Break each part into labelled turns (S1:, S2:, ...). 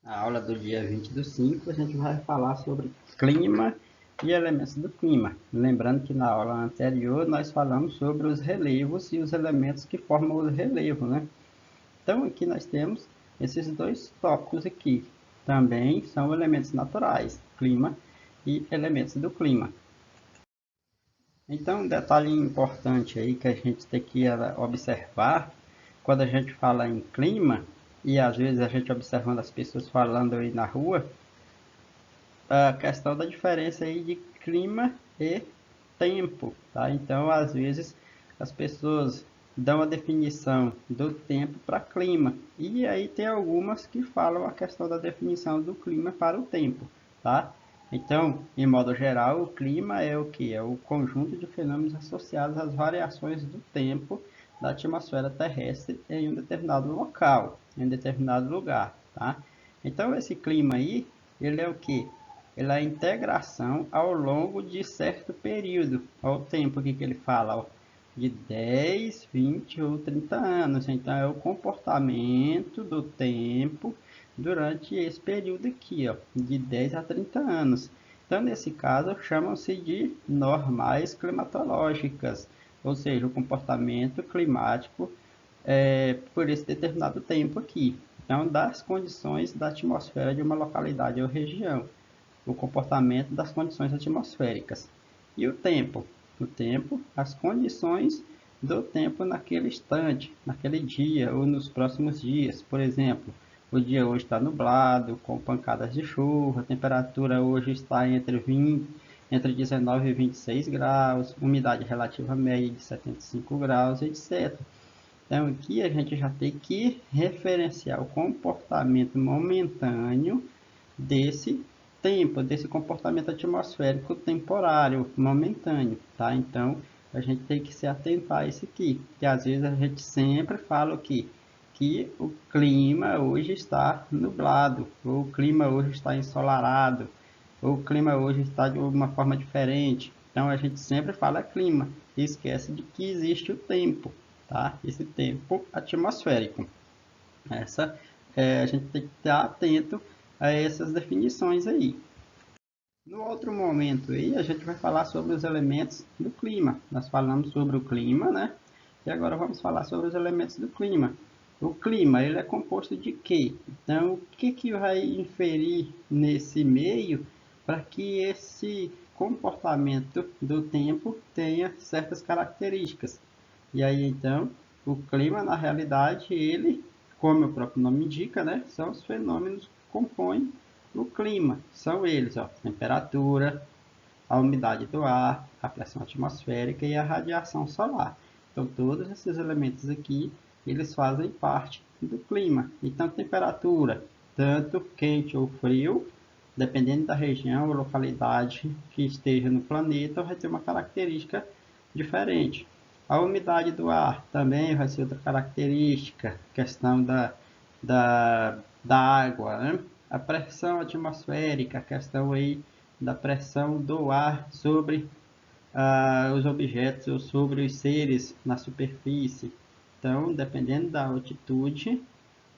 S1: A aula do dia 20/5, a gente vai falar sobre clima e elementos do clima. Lembrando que na aula anterior nós falamos sobre os relevos e os elementos que formam o relevo, né? Então aqui nós temos esses dois tópicos aqui. Também são elementos naturais, clima e elementos do clima. Então um detalhe importante aí que a gente tem que observar quando a gente fala em clima, e às vezes a gente observando as pessoas falando aí na rua, a questão da diferença aí de clima e tempo, tá? Então, às vezes, as pessoas dão a definição do tempo para clima, e aí tem algumas que falam a questão da definição do clima para o tempo, tá? Então, em modo geral, o clima é o que? É o conjunto de fenômenos associados às variações do tempo da atmosfera terrestre em um determinado local, em um determinado lugar, tá? Então, esse clima aí, ele é o que? Ele é a integração ao longo de certo período. Olha o tempo aqui que ele fala, ó, de 10, 20 ou 30 anos. Então, é o comportamento do tempo durante esse período aqui, ó, de 10 a 30 anos. Então, nesse caso, chamam-se de normais climatológicas, ou seja, o comportamento climático por esse determinado tempo aqui. Então, das condições da atmosfera de uma localidade ou região, o comportamento das condições atmosféricas. E o tempo? O tempo, as condições do tempo naquele instante, naquele dia ou nos próximos dias. Por exemplo, o dia hoje está nublado, com pancadas de chuva, a temperatura hoje está entre 19 e 26 graus, umidade relativa média de 75 graus, etc. Então aqui a gente já tem que referenciar o comportamento momentâneo desse tempo, desse comportamento atmosférico temporário, momentâneo, tá? Então, a gente tem que se atentar a isso aqui, que às vezes a gente sempre fala o quê? Que o clima hoje está nublado, ou o clima hoje está ensolarado, ou o clima hoje está de uma forma diferente. Então, a gente sempre fala clima e esquece de que existe o tempo, tá? Esse tempo atmosférico. A gente tem que estar atento a essas definições aí. No outro momento aí, a gente vai falar sobre os elementos do clima. Nós falamos sobre o clima, né? E agora vamos falar sobre os elementos do clima. O clima, ele é composto de quê? Então, o que vai inferir nesse meio para que esse comportamento do tempo tenha certas características? E aí, então, o clima, na realidade, ele, como o próprio nome indica, né? São os fenômenos que compõem o clima. São eles, ó, temperatura, a umidade do ar, a pressão atmosférica e a radiação solar. Então, todos esses elementos aqui, eles fazem parte do clima. Então, temperatura, tanto quente ou frio, dependendo da região ou localidade que esteja no planeta, vai ter uma característica diferente. A umidade do ar também vai ser outra característica, questão da água, né? A pressão atmosférica, a questão aí da pressão do ar sobre os objetos ou sobre os seres na superfície. Então, dependendo da altitude,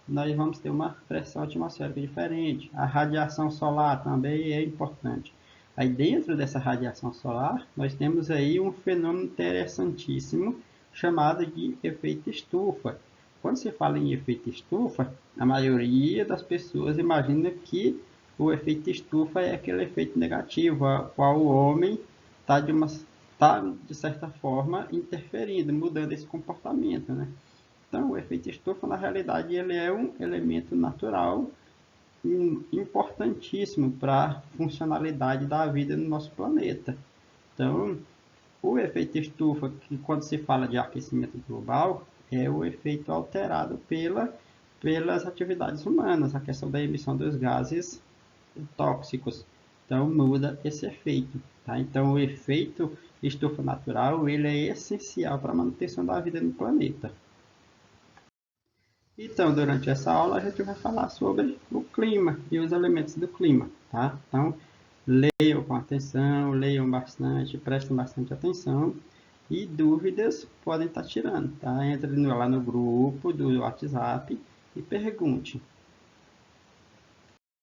S1: nós vamos ter uma pressão atmosférica diferente. A radiação solar também é importante. Aí dentro dessa radiação solar, nós temos aí um fenômeno interessantíssimo chamado de efeito estufa. Quando se fala em efeito estufa, a maioria das pessoas imagina que o efeito estufa é aquele efeito negativo, a qual o homem está de certa forma interferindo, mudando esse comportamento, né? Então, o efeito estufa, na realidade, ele é um elemento natural importantíssimo para a funcionalidade da vida no nosso planeta. Então, o efeito estufa, que quando se fala de aquecimento global, é o efeito alterado pelas atividades humanas, a questão da emissão dos gases tóxicos. Então, muda esse efeito. Tá? Então, o efeito estufa natural ele é essencial para a manutenção da vida no planeta. Então, durante essa aula, a gente vai falar sobre o clima e os elementos do clima, tá? Então, leiam com atenção, leiam bastante, prestem bastante atenção e dúvidas podem estar tirando, tá? Entre lá no grupo do WhatsApp e pergunte.